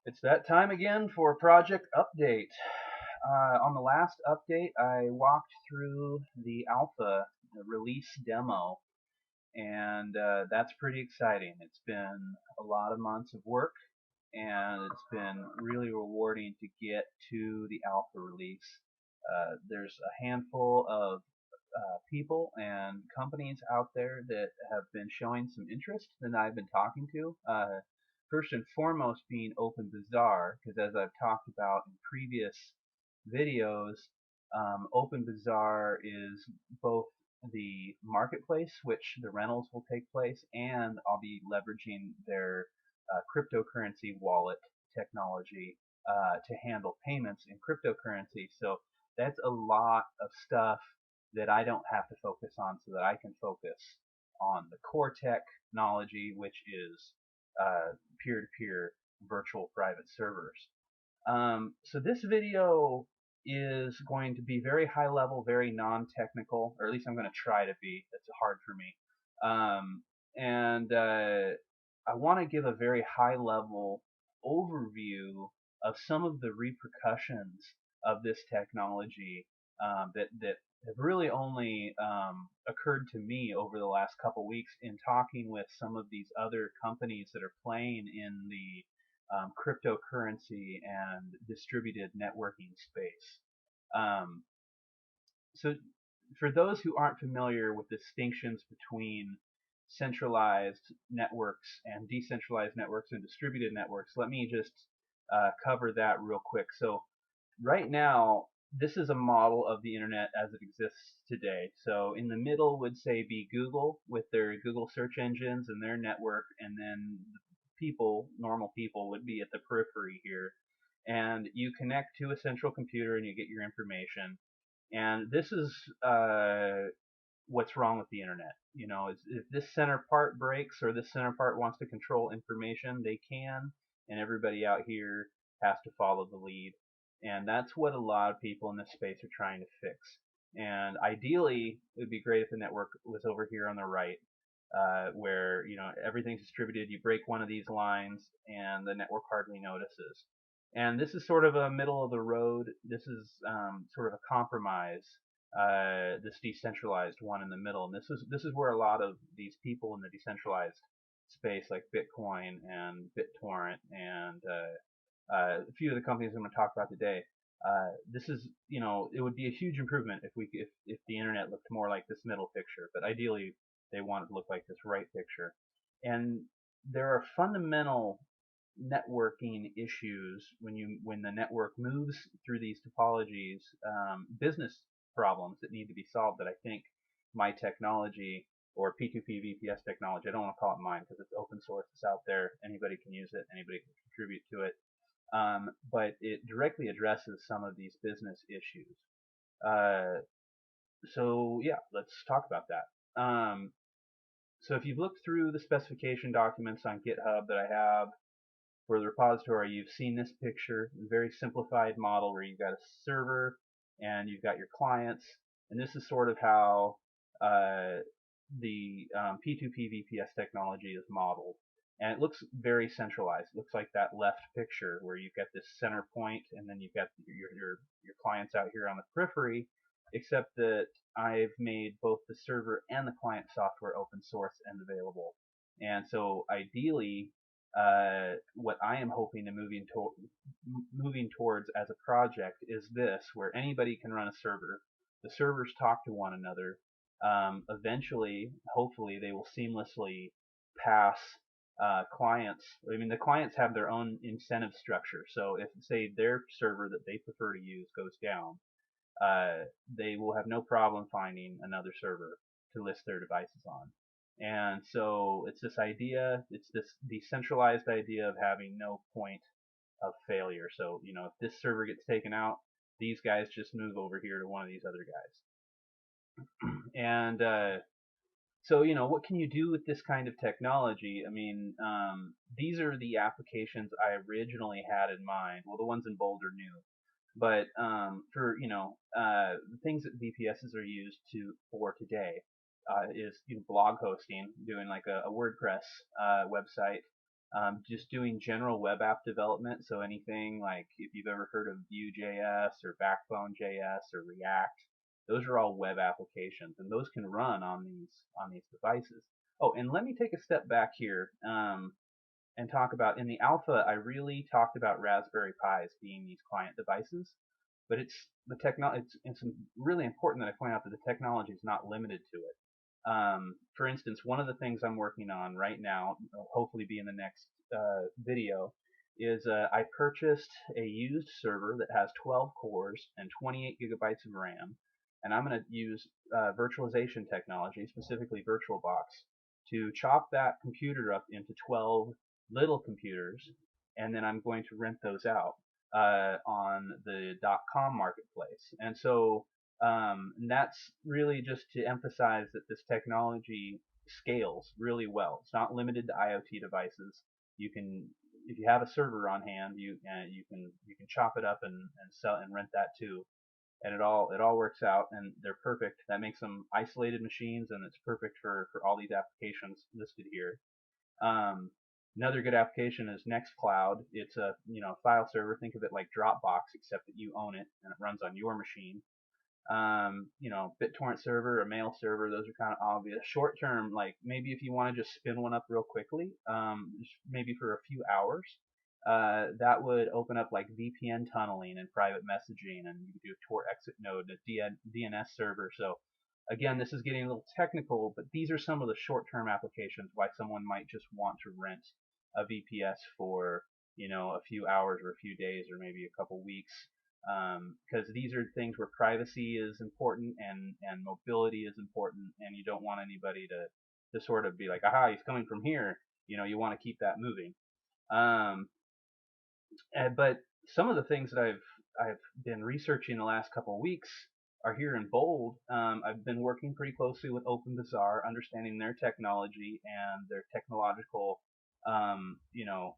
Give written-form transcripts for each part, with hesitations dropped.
It's that time again for project update. On the last update, I walked through the alpha release demo, and that's pretty exciting. It's been a lot of months of work, and it's been really rewarding to get to the alpha release. There's a handful of people and companies out there that have been showing some interest that I've been talking to. First and foremost being OpenBazaar, because as I've talked about in previous videos, OpenBazaar is both the marketplace, which the rentals will take place, and I'll be leveraging their cryptocurrency wallet technology to handle payments in cryptocurrency. So that's a lot of stuff that I don't have to focus on, so that I can focus on the core technology, which is peer-to-peer virtual private servers. So this video is going to be very high level, very non-technical, or at least I'm going to try to be. That's hard for me. And I want to give a very high level overview of some of the repercussions of this technology that have really only occurred to me over the last couple weeks in talking with some of these other companies that are playing in the cryptocurrency and distributed networking space. Um, so for those who aren't familiar with distinctions between centralized networks and decentralized networks and distributed networks, let me just cover that real quick. So right now, this is a model of the internet as it exists today. So in the middle would say be Google with their Google search engines and their network, and then people, normal people, would be at the periphery here. And you connect to a central computer and you get your information. And this is what's wrong with the internet. You know, if this center part breaks or this center part wants to control information, they can, and everybody out here has to follow the lead. And that's what a lot of people in this space are trying to fix. And ideally, it would be great if the network was over here on the right, where everything's distributed. You break one of these lines, and the network hardly notices. And this is sort of a middle of the road. This is sort of a compromise. This decentralized one in the middle, and this is where a lot of these people in the decentralized space, like Bitcoin and BitTorrent, and a few of the companies I'm going to talk about today. This is, it would be a huge improvement if the internet looked more like this middle picture, but ideally they want it to look like this right picture. And there are fundamental networking issues when the network moves through these topologies, business problems that need to be solved that I think my technology, or P2P VPS technology, I don't want to call it mine because it's open source, it's out there, anybody can use it, anybody can contribute to it, but it directly addresses some of these business issues. Uh, so yeah, let's talk about that. So if you've looked through the specification documents on GitHub that I have for the repository, you've seen this picture, a very simplified model where you've got a server and you've got your clients, and this is sort of how the P2P VPS technology is modeled. And it looks very centralized. It looks like that left picture where you've got this center point, and then you've got your clients out here on the periphery, except that I've made both the server and the client software open source and available. And so ideally, what I am hoping to moving towards as a project is this, where anybody can run a server. The servers talk to one another. Eventually, hopefully, they will seamlessly pass clients. I mean, the clients have their own incentive structure. So if, say, their server that they prefer to use goes down, they will have no problem finding another server to list their devices on. And so it's this idea, it's this decentralized idea of having no point of failure. So, if this server gets taken out, these guys just move over here to one of these other guys. And so, what can you do with this kind of technology? I mean, these are the applications I originally had in mind. Well, the ones in bold are new. But for the things that VPSs are used for today is blog hosting, doing like a WordPress website, just doing general web app development. So anything like if you've ever heard of Vue.js or Backbone.js or React, those are all web applications, and those can run on these devices. Oh, and let me take a step back here and talk about in the alpha. I really talked about Raspberry Pis being these client devices, but it's really important that I point out that the technology is not limited to it. For instance, one of the things I'm working on right now, hopefully be in the next video, is I purchased a used server that has 12 cores and 28 gigabytes of RAM, and I'm going to use virtualization technology, specifically VirtualBox, to chop that computer up into 12 little computers, and then I'm going to rent those out on the .com marketplace. And so and that's really just to emphasize that this technology scales really well. It's not limited to IoT devices. You can, if you have a server on hand, you can chop it up and sell and rent that too, and it all works out, and they're perfect. That makes them isolated machines, and it's perfect for all these applications listed here. Um, Another good application is Nextcloud. It's a file server. Think of it like Dropbox, except that you own it and it runs on your machine. BitTorrent server, a mail server, those are kind of obvious. Short term, like maybe if you want to just spin one up real quickly, maybe for a few hours, that would open up like VPN tunneling and private messaging, and you could do a Tor exit node, a DNS server. So again, this is getting a little technical, but these are some of the short-term applications why someone might just want to rent a VPS for a few hours or a few days or maybe a couple weeks, because these are things where privacy is important and mobility is important, and you don't want anybody to sort of be like, aha, he's coming from here. You want to keep that moving. Um, but some of the things that I've been researching the last couple of weeks are here in bold. I've been working pretty closely with OpenBazaar, understanding their technology and their technological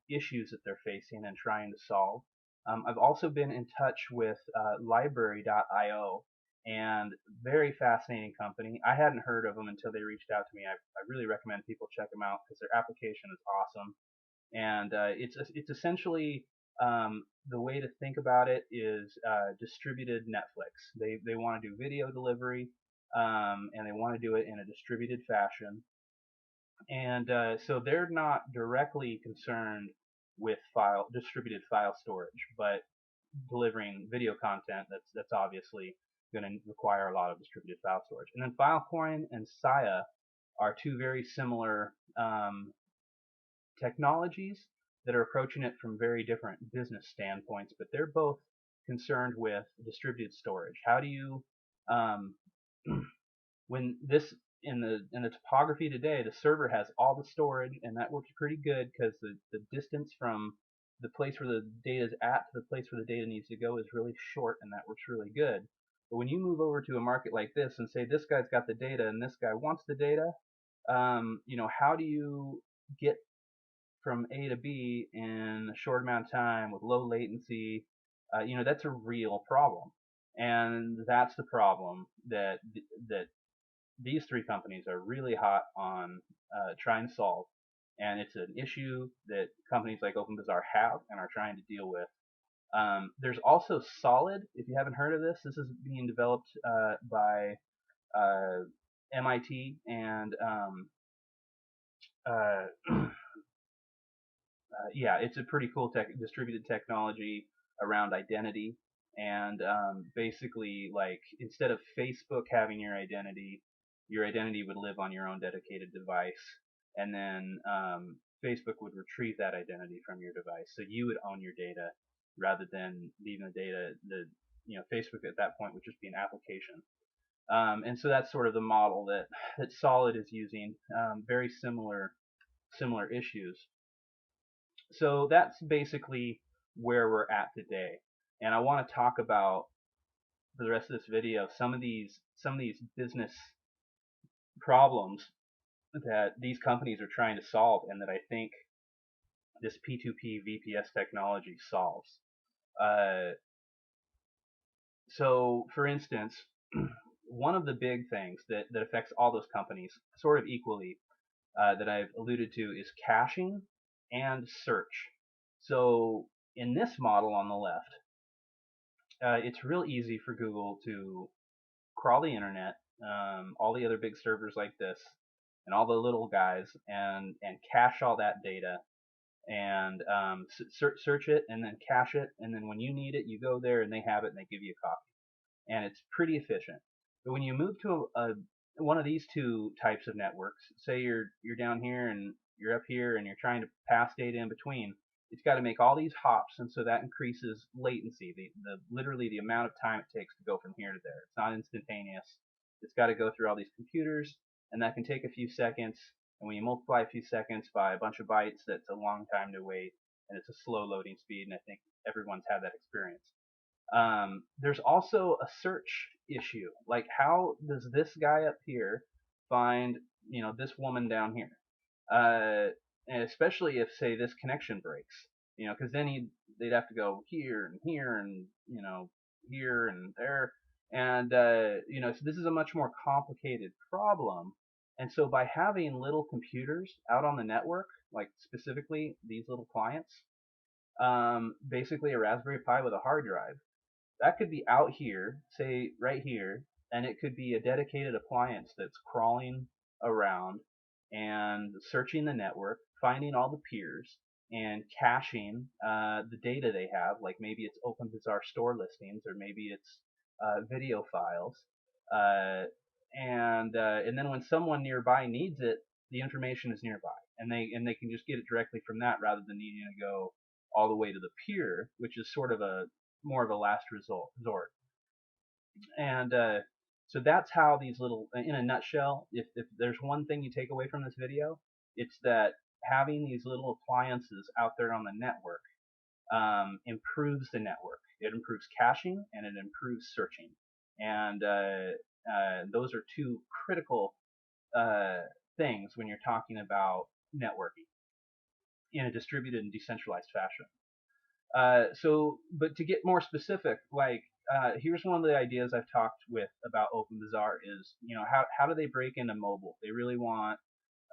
issues that they're facing and trying to solve. I've also been in touch with Library.io, and very fascinating company. I hadn't heard of them until they reached out to me. I really recommend people check them out because their application is awesome, and it's essentially the way to think about it is distributed Netflix. They want to do video delivery, and they want to do it in a distributed fashion, and so they're not directly concerned with distributed file storage, but delivering video content that's obviously going to require a lot of distributed file storage. And then Filecoin and Saya are two very similar technologies that are approaching it from very different business standpoints, but they're both concerned with distributed storage. How do you, when this in the topography today, the server has all the storage, and that works pretty good because the distance from the place where the data is at to the place where the data needs to go is really short, and that works really good. But when you move over to a market like this and say this guy's got the data and this guy wants the data, how do you get from A to B in a short amount of time with low latency? That's a real problem, and that's the problem that these three companies are really hot on trying to solve, and it's an issue that companies like OpenBazaar have and are trying to deal with. There's also Solid. If you haven't heard of this, this is being developed by uh, MIT and uh, yeah, it's a pretty cool distributed technology around identity. And basically, like instead of Facebook having your identity would live on your own dedicated device, and then Facebook would retrieve that identity from your device, so you would own your data rather than leaving the data. Facebook at that point would just be an application. And so that's sort of the model that Solid is using. Very similar issues. So that's basically where we're at today. And I want to talk about, for the rest of this video, some of these business problems that these companies are trying to solve, and that I think this P2P VPS technology solves. Uh, so, for instance, one of the big things that affects all those companies sort of equally, that I've alluded to, is caching. and search. So in this model on the left, it's real easy for Google to crawl the internet, all the other big servers like this, and all the little guys, and cache all that data, and search it, and then cache it, and then when you need it, you go there and they have it and they give you a copy, and it's pretty efficient. But when you move to one of these two types of networks, say you're down here and you're up here and you're trying to pass data in between, it's got to make all these hops, and so that increases latency, the literally the amount of time it takes to go from here to there. It's not instantaneous. It's got to go through all these computers, and that can take a few seconds. And when you multiply a few seconds by a bunch of bytes, that's a long time to wait, and it's a slow loading speed. And I think everyone's had that experience. There's also a search issue. Like, how does this guy up here find, this woman down here? And especially if, say, this connection breaks, because then they'd have to go here and here and, here and there. And, so this is a much more complicated problem. And so by having little computers out on the network, like specifically these little clients, basically a Raspberry Pi with a hard drive, that could be out here, say right here, and it could be a dedicated appliance that's crawling around and searching the network, finding all the peers, and caching the data they have. Like maybe it's OpenBazaar store listings, or maybe it's video files, uh, and then when someone nearby needs it, the information is nearby, and they can just get it directly from that rather than needing to go all the way to the peer, which is sort of a more of a last resort. And so that's how these little, in a nutshell, if there's one thing you take away from this video, it's that having these little appliances out there on the network improves the network. It improves caching and it improves searching. And those are two critical things when you're talking about networking in a distributed and decentralized fashion. But to get more specific, like here's one of the ideas I've talked with about OpenBazaar is, how do they break into mobile? They really want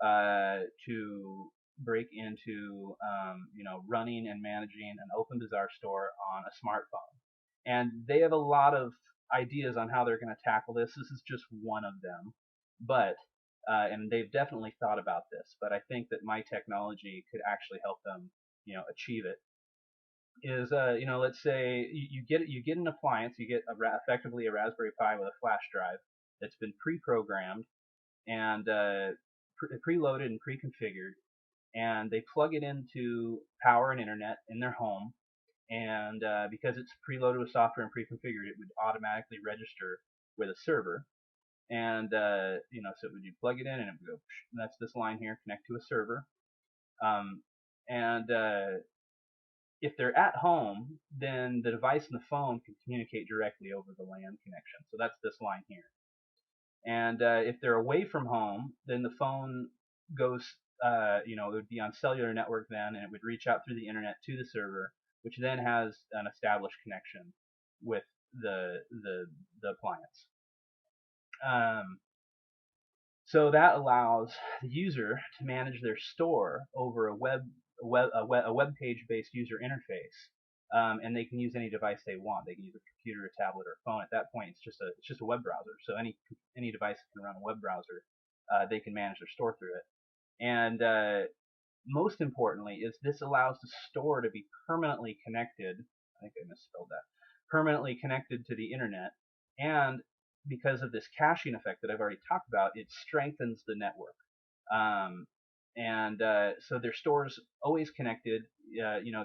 to break into, running and managing an OpenBazaar store on a smartphone, and they have a lot of ideas on how they're going to tackle this. This is just one of them, but and they've definitely thought about this. But I think that my technology could actually help them, achieve it. Is let's say you get an appliance, you get effectively a Raspberry Pi with a flash drive that's been pre-programmed and preloaded and pre-configured, and they plug it into power and internet in their home, and because it's preloaded with software and pre-configured, it would automatically register with a server, and so would you plug it in and it would go, and that's this line here, connect to a server, and if they're at home, then the device and the phone can communicate directly over the LAN connection. So that's this line here. And if they're away from home, then the phone goes, it would be on cellular network then, and it would reach out through the internet to the server, which then has an established connection with the appliance. So that allows the user to manage their store over a web page-based user interface, and they can use any device they want. They can use a computer, a tablet, or a phone. At that point, it's just a web browser. So any device that can run a web browser, they can manage their store through it. And most importantly, is this allows the store to be permanently connected. I think I misspelled that. Permanently connected to the internet, and because of this caching effect that I've already talked about, it strengthens the network. And so their store's always connected.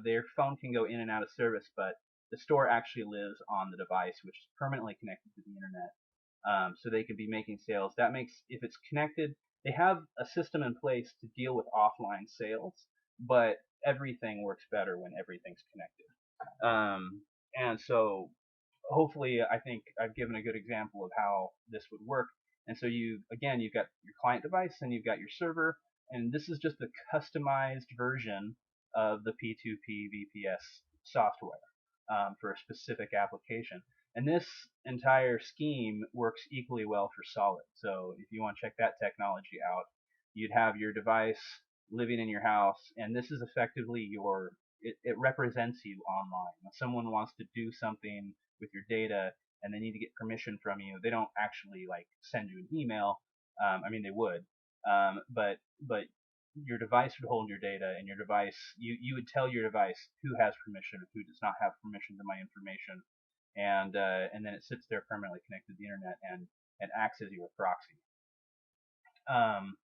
Their phone can go in and out of service, but the store actually lives on the device, which is permanently connected to the internet. So they can be making sales. That makes, if it's connected, they have a system in place to deal with offline sales, but everything works better when everything's connected. And so hopefully I think I've given a good example of how this would work. And so you've got your client device and you've got your server, and this is just a customized version of the P2P VPS software for a specific application. And this entire scheme works equally well for Solid. So if you want to check that technology out, you'd have your device living in your house, and this is effectively it represents you online. When someone wants to do something with your data and they need to get permission from you, they don't actually like send you an email. I mean, they would, but your device would hold your data, and your device, you would tell your device who has permission and who does not have permission to my information, and then it sits there permanently connected to the internet and acts as your proxy. Um,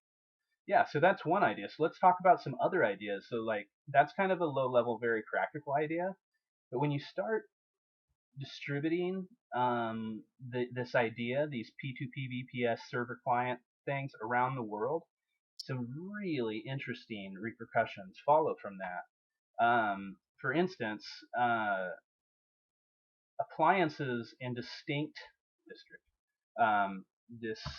yeah, so that's one idea. So let's talk about some other ideas. So like that's kind of a low level, very practical idea. But when you start distributing this idea, these P2P VPS server client things around the world, some really interesting repercussions follow from that. For instance, appliances in district, distinct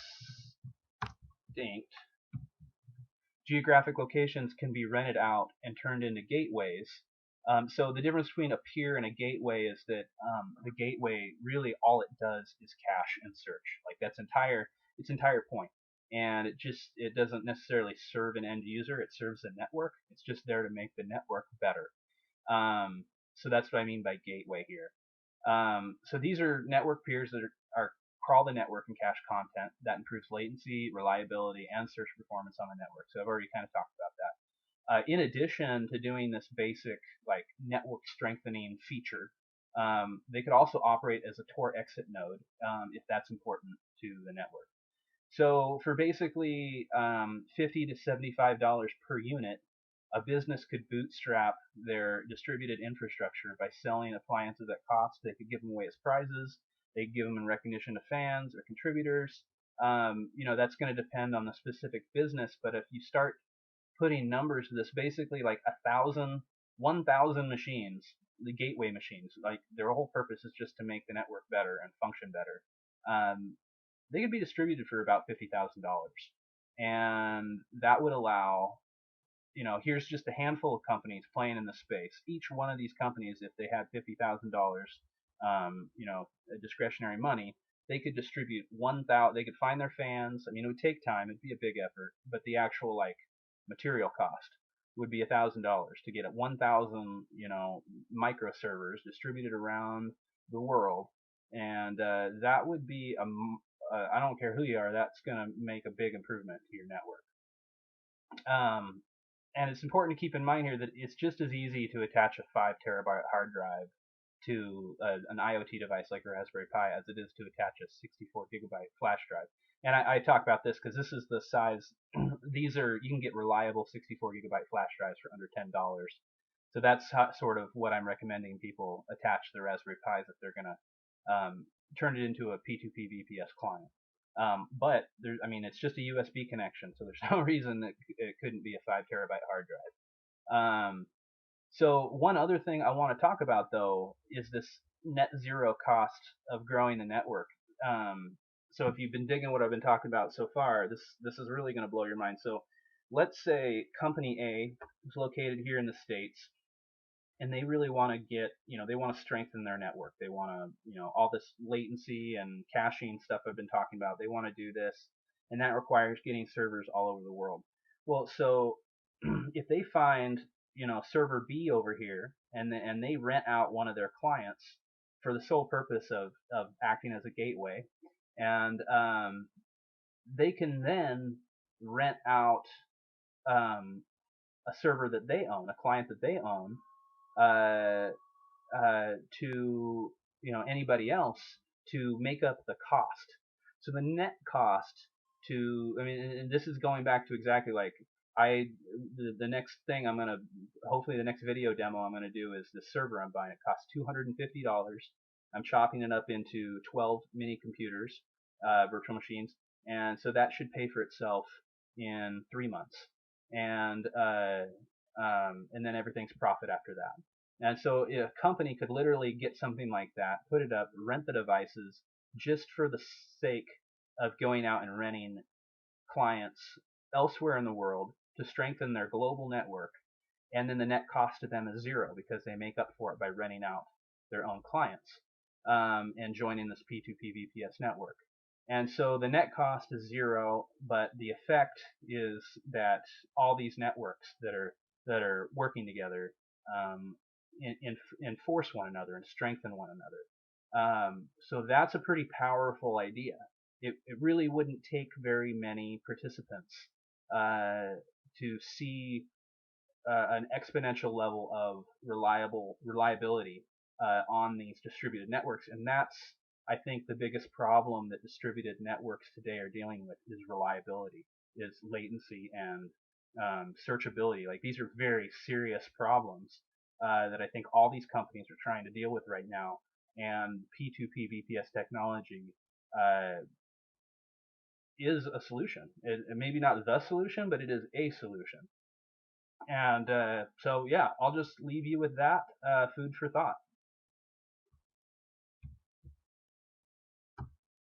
geographic locations can be rented out and turned into gateways. So the difference between a peer and a gateway is that the gateway really all it does is cache and search. Like that's its entire point. And it doesn't necessarily serve an end user. It serves the network. It's just there to make the network better. So that's what I mean by gateway here. So these are network peers that are crawl the network and cache content that improves latency, reliability, and search performance on the network. So I've already kind of talked about that. In addition to doing this basic like network strengthening feature, they could also operate as a Tor exit node if that's important to the network. So for basically $50 to $75 per unit, a business could bootstrap their distributed infrastructure by selling appliances at cost. They could give them away as prizes. They could give them in recognition to fans or contributors. That's going to depend on the specific business. But if you start putting numbers to this, basically like 1,000 machines, the gateway machines, like their whole purpose is just to make the network better and function better. They could be distributed for about $50,000, and that would allow, here's just a handful of companies playing in the space. Each one of these companies, if they had $50,000, discretionary money, they could distribute 1,000. They could find their fans. I mean, it would take time. It'd be a big effort, but the actual like material cost would be $1,000 to get 1,000, micro servers distributed around the world, and that would be I don't care who you are, that's going to make a big improvement to your network. And it's important to keep in mind here that it's just as easy to attach a 5 terabyte hard drive to an IoT device like a Raspberry Pi as it is to attach a 64 gigabyte flash drive. And I talk about this because this is the size. You can get reliable 64 gigabyte flash drives for under $10. So that's sort of what I'm recommending people attach to the Raspberry Pis if they're going to turn it into a P2P VPS client. But it's just a USB connection, so there's no reason that it couldn't be a 5 terabyte hard drive. So one other thing I want to talk about though is this net zero cost of growing the network. So if you've been digging what I've been talking about so far, this is really going to blow your mind. So let's say company A is located here in the States, and they really want to they want to strengthen their network. They want to, all this latency and caching stuff I've been talking about. They want to do this, and that requires getting servers all over the world. Well, so if they find, server B over here, and they rent out one of their clients for the sole purpose of acting as a gateway, and they can then rent out a server that they own, a client that they own, uh, to anybody else to make up the cost. So the net cost and this is going back to exactly like the next thing hopefully the next video demo I'm gonna do is the server I'm buying. It costs $250. I'm chopping it up into 12 mini computers, virtual machines, and so that should pay for itself in 3 months, and then everything's profit after that. And so a company could literally get something like that, put it up, rent the devices just for the sake of going out and renting clients elsewhere in the world to strengthen their global network. And then the net cost to them is zero because they make up for it by renting out their own clients and joining this P2P VPS network. And so the net cost is zero, but the effect is that all these networks that are working together um, enforce one another and strengthen one another. So that's a pretty powerful idea. It really wouldn't take very many participants to see an exponential level of reliability on these distributed networks, and that's, I think, the biggest problem that distributed networks today are dealing with is reliability, is latency and searchability. Like, these are very serious problems that I think all these companies are trying to deal with right now, and P2P VPS technology uh, is a solution. Maybe not the solution, but it is a solution. And so, yeah, I'll just leave you with that food for thought.